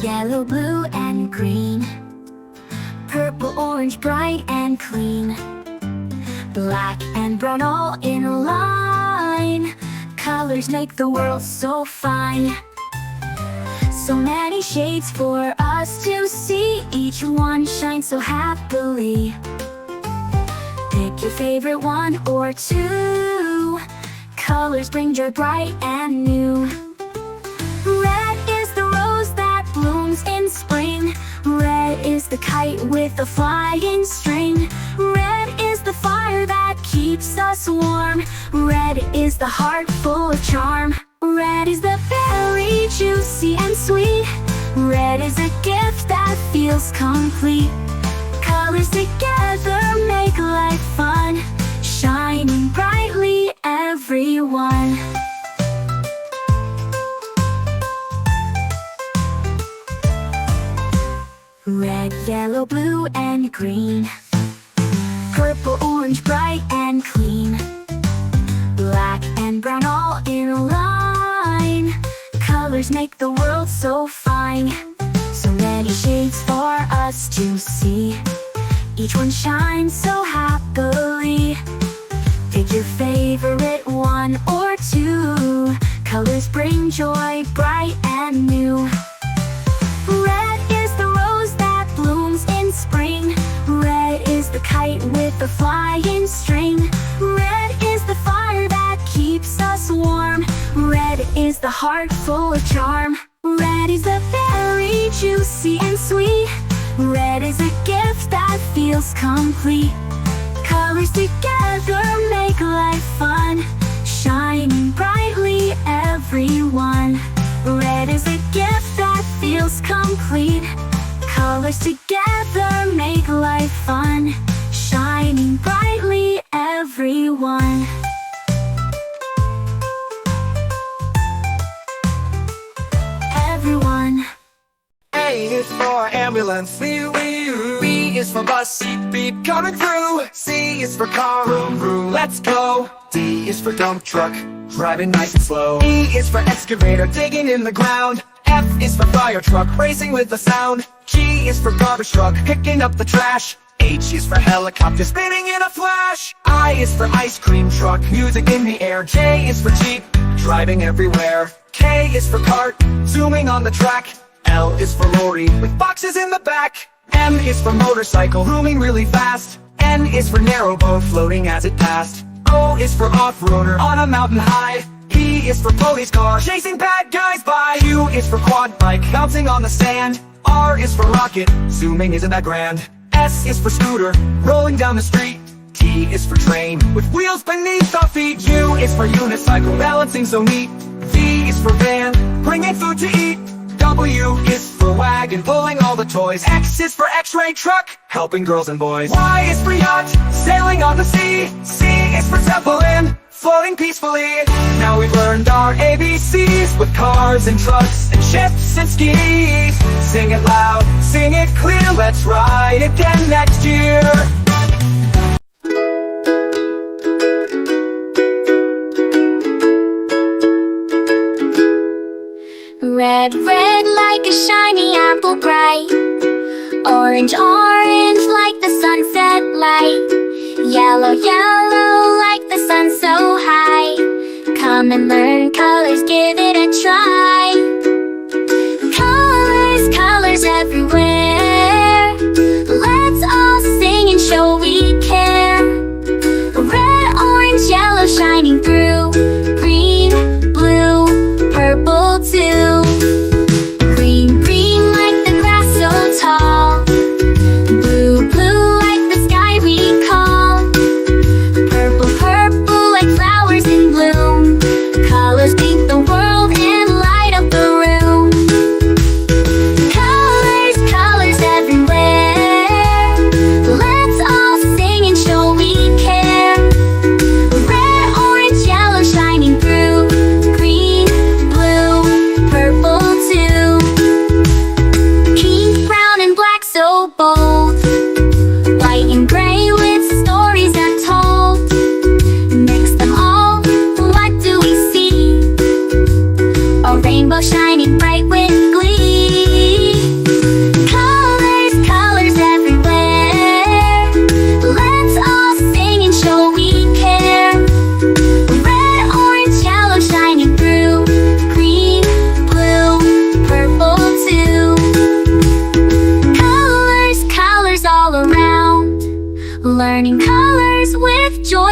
yellow, blue, and green. Purple, orange, bright and clean. Black and brown all in a line. Colors make the world so fine. So many shades for us to see. Each one shines so happily. Pick your favorite one or two. Colors bring joy bright and new. Red is the rose that blooms in spring. Red is the kite with a flying string. Red is the fire that keeps us warm. Red is the heart full of charm. Red is the berry, juicy and sweet. Red is a gift that feels complete. Colors together make life fun, shining brightly, everyone. Red, yellow, blue, and green. Purple, orange, bright and clean. Black and brown all in a line. Colors make the world so fine. So many shades for us to see. Each one shines so happily. Pick your favorite one or two. Colors bring joy bright and new. Red is the rose that blooms in spring. Red is the kite with the flying string. Red is the fire that keeps us warm. Red is the heart full of charm. Red is the berry, juicy and sweet. Red is a gift that feels complete. Colors together make life fun, shining brightly, everyone. Red is a gift that feels complete. Colors together make life fun, shining brightly, everyone. Everyone. A is for ambulance, B is for bus, beep coming through. C is for car, vroom vroom, let's go. D is for dump truck, driving nice and slow. E is for excavator, digging in the ground. F is for fire truck, racing with the sound. G is for garbage truck, picking up the trash. H is for helicopter, spinning in a flash. I is for ice cream truck, music in the air. J is for jeep, driving everywhere. K is for cart, zooming on the track. L is for lorry, with boxes in the back. M is for motorcycle, zooming really fast. N is for narrowboat, floating as it passed. O is for off-roader, on a mountain high. P is for police car, chasing bad guys by. Q is for quad bike, bouncing on the sand. R is for rocket, zooming isn't that grand. S is for scooter, rolling down the street. T is for train, with wheels beneath our feet. U is for unicycle, balancing so neat. V is for van, bringing food to eat. W is for wagon, pulling all the toys. X is for x-ray truck, helping girls and boys. Y is for yacht, sailing on the sea. C is for zeppelin, floating peacefully. Now we've learned our ABCs, with cars and trucks and ships and skis. Sing it loud, sing it clear, let's ride again next year. Red, red like a shiny apple bright. Orange, orange like the sunset light. Yellow, yellow like the sun so high. Come and learn colors, give it a try. Colors, colors everywhere. Let's all sing and show we care. Red, orange, yellow shining through. Green, blue, purple too. Green, green like the grass so tall. Blue, blue like the sky we call.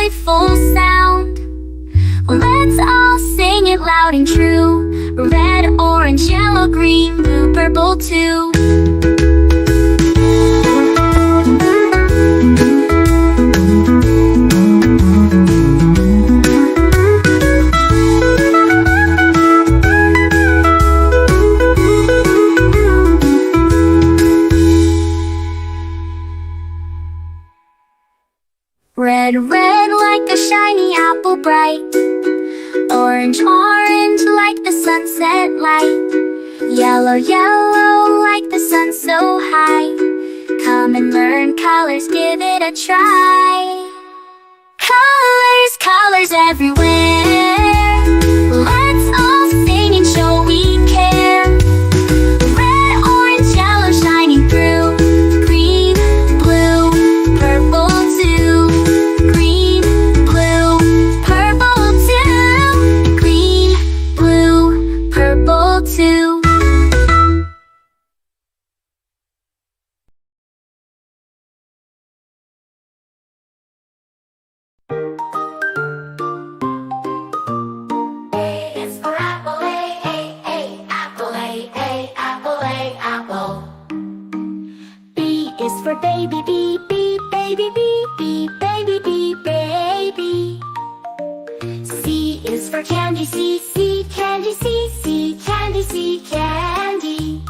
joyful sound. Let's all sing it loud and true. Red, orange, yellow, green, blue, purple too. Red, red like a shiny apple bright. Orange, orange like the sunset light. Yellow, yellow like the sun so high. Come and learn colors, give it a try. Colors, colors everywhere. Let's all sing and show we care. Red, orange, yellow shining through. Green, blue, purple too. Green, blue, purple too. Green, blue, purple too. A is for apple, A, apple, A, apple, A, apple. B is for baby, B, baby, B, baby, B, baby. C is for candy, C, candy, C, candy, C, candy.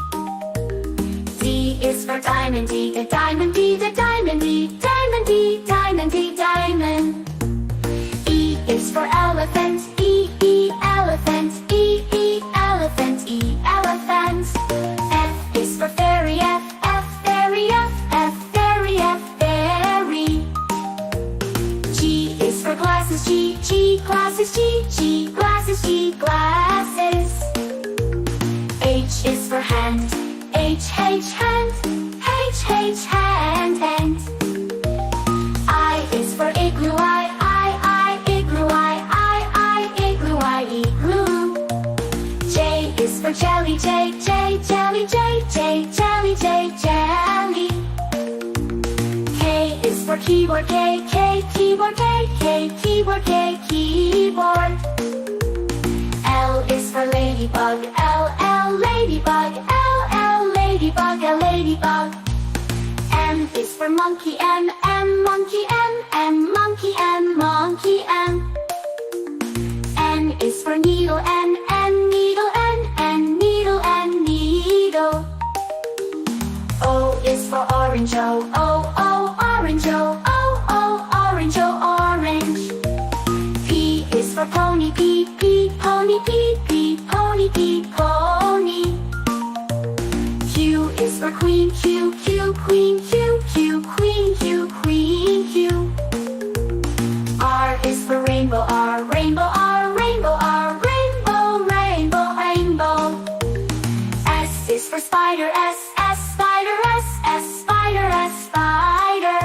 D is for diamond, D, the diamond, D, the diamond, D, diamond, D, diamond, D, diamond. E is for elephant, E, elephant, E, elephant, E, elephant. F is for fairy, F, fairy, F, fairy, F, fairy. G is for glasses, G, glasses, G, glasses, G, glasses. H is for hand, H, hand, H, hand. I is for igloo, I, igloo, I, igloo, I, igloo. J is for jelly, J, jelly, jelly, jelly. K is for keyboard, K, keyboard, K, keyboard, K, keyboard. L is for ladybug, L, ladybug, L, ladybug, ladybug. M is for monkey, M, monkey, M, monkey, M, monkey, M. N is for needle, N, needle, N, needle, needle. O is for orange, O, orange, O, orange, orange. P is for pony, P, pony, P, pony, P, pony. Q is for queen, Q, queen, Q, queen, Q. R is for rainbow, R, rainbow, rainbow. S is for spider, S, spider, spider.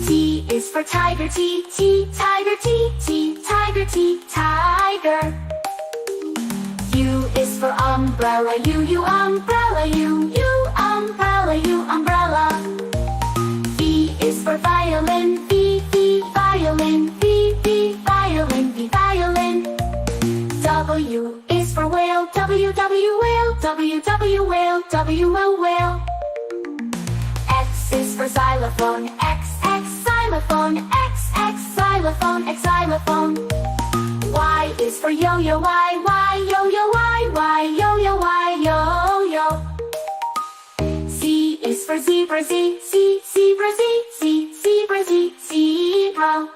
T is for tiger, T, tiger, tiger, tiger. U is for umbrella, U, umbrella, U, umbrella. V is for violin, V, violin, V, violin. W is for whale, W, whale, whale. X is for xylophone, X, xylophone, X, xylophone. Y is for yo-yo, Y, yo-yo, yo-yo. Z is for zebra, Z, zebra, zebra.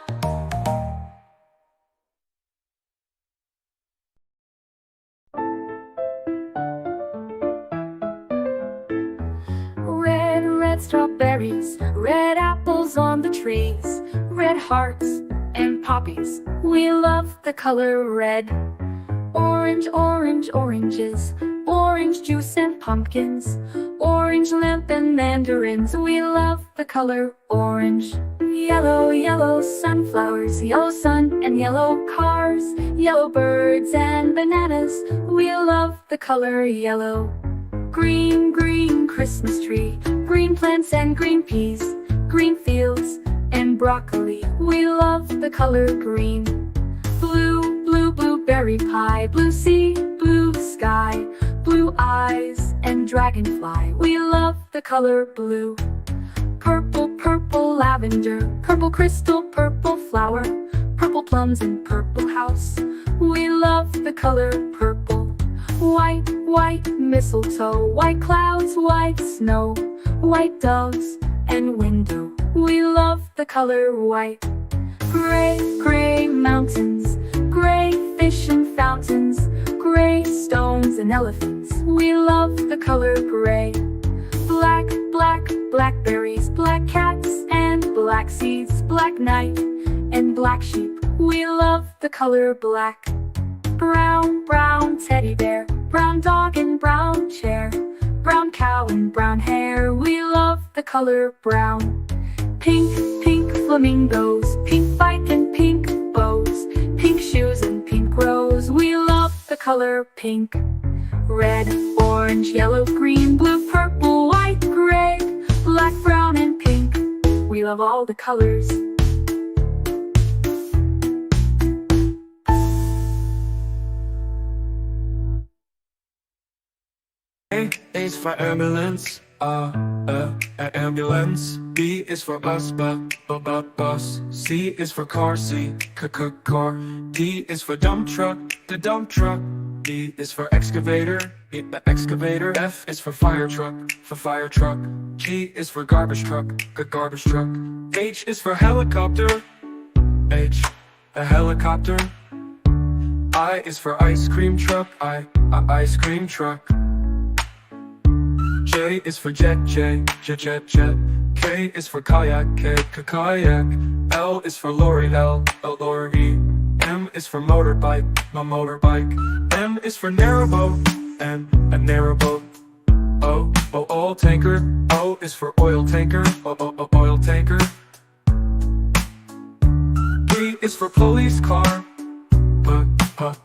Red, red strawberries, red apples on the trees, red hearts and poppies. We love the color red. Orange, orange, oranges, orange juice and pumpkins, orange lamp and mandarins. We love the color orange. Yellow, yellow sunflowers, yellow sun and yellow cars, yellow birds and bananas. We love the color yellow. Green, green Christmas tree, green plants and green peas, green fields, and broccoli. We love the color green. Blue, blue, blueberry pie. Blue sea, blue sky, blue eyes and dragonfly. We love the color blue. Purple, purple lavender, purple crystal, purple flower, purple plums and purple house. We love the color purple. White, white mistletoe, white clouds, white snow, white doves and window. We love the color white. Gray, gray mountains, gray fish and fountains, gray stones and elephants. We love the color gray. Black, black, blackberries, black cats and black seeds, black night and black sheep. We love the color black. Brown, brown teddy bear, brown dog and brown chair, brown cow and brown hair. We love the color brown. Pink, pink flamingos, pink bike and pink bows, pink shoes and pink rose. We love the color pink. Red, orange, yellow, green, blue, purple, white, gray, black, brown and pink. We love all the colors. A is for ambulance, ambulance. B is for bus, bus. C is for car, car. D is for dump truck, the dump truck. E is for excavator, the excavator. F is for fire truck, G is for garbage truck, garbage truck. H is for helicopter, H, a helicopter. I is for ice cream truck, ice cream truck. J is for jet, jet. K is for kayak, kayak. L is for lorry, lorry. M is for motorbike, motorbike. N is for narrowboat, and a narrowboat. O, oil tanker. O is for oil tanker, oil tanker. P is for police car,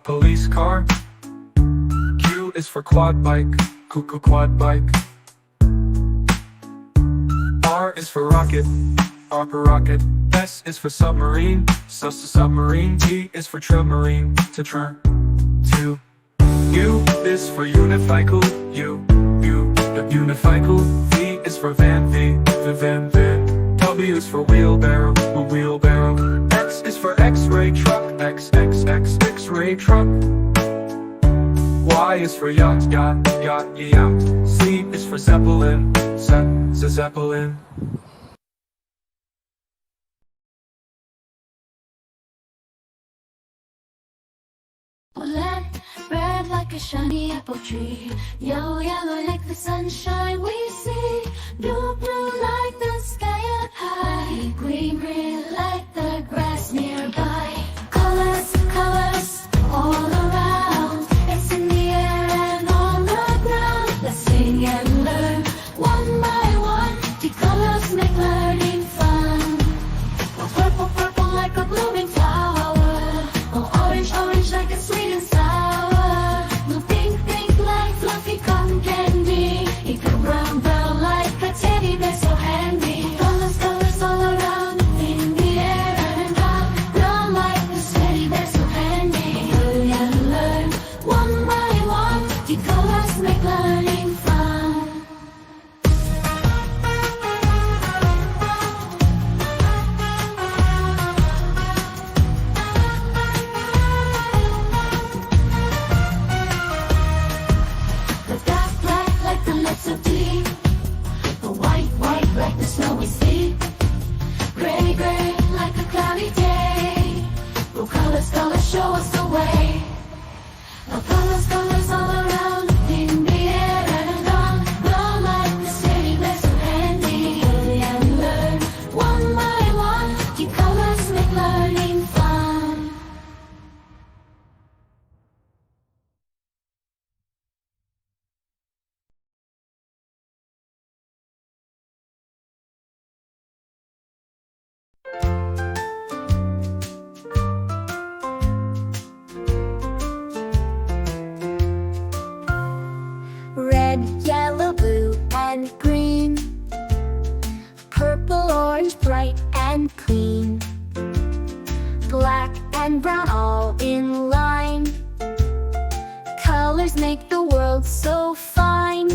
police car. Q is for quad bike, quad bike. R is for rocket, rocket. S is for submarine, submarine. T is for submarine, to. U is for unicycle, unicycle. V is for van, van. W is for wheelbarrow, wheelbarrow. X is for X-ray truck, X-ray truck. Y is for yacht, yacht. Z is for zeppelin, zeppelin. Black, red like a shiny apple tree. Yellow, yellow like the sunshine we see. Blue, blue like the sky up high. Green, green like the grass nearby. Colors, colors all around. It's in the air and on the ground. Let's sing and learn one by one. The colors make learning fun. Oh, purple, purple like a blooming flower. Oh, orange, orange like a sweet and sour. Blue, pink, pink like fluffy cotton candy. Eagle, brown, brown like a teddy bear so handy. Colors, colors all around in the air and round, round like a teddy bear so handy. Learn and learn one by one. The colors make learning fun. The dark black like the lips of tea. The white, white like the snowy sea. Gray, gray like a cloudy day. Blue colors, colors show us the way. The colors, colors all around in the air and on, round like the city bear so handy. Learn and learn one by one. The colors make learning fun. and brown all in line. Colors make the world so fine,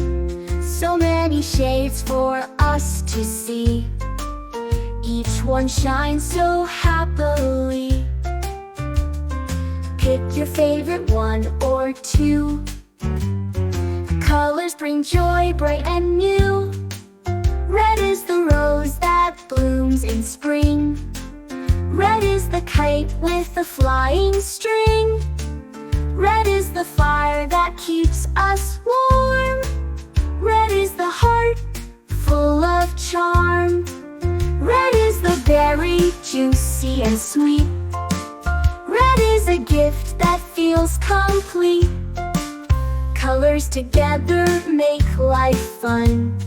so many shades for us to see. Each one shines so happily. Pick your favorite one or two. Colors bring joy bright and new. Red is the rose that blooms in spring. Red is the kite with the flying string. Red is the fire that keeps us warm. Red is the heart full of charm. Red is the berry, juicy and sweet. Red is a gift that feels complete. Colors together make life fun,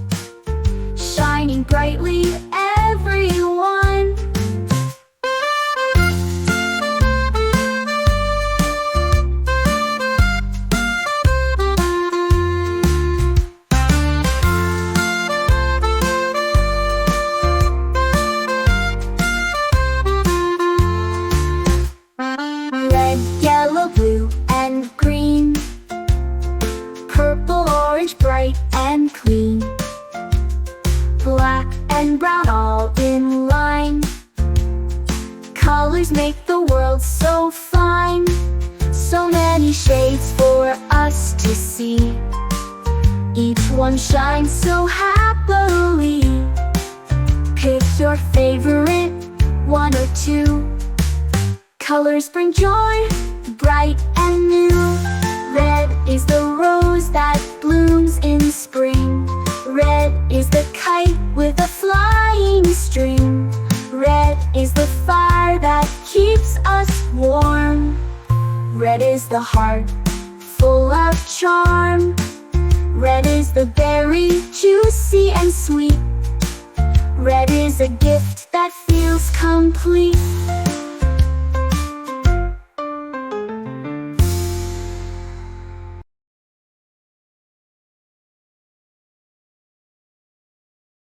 shining brightly, everyone. Red, yellow, blue, and green. Purple, orange, bright and clean. Black and brown all in line. Colors make the world so fine, so many shades for us to see. Each one shines so happily. Pick your favorite one or two. Colors bring joy, bright and new. Red is the rose that blooms in spring. Red is the kite with a flying string. Red is the fire that keeps us warm. Red is the heart full of charm. Red is the berry, juicy and sweet. Red is a gift that feels complete.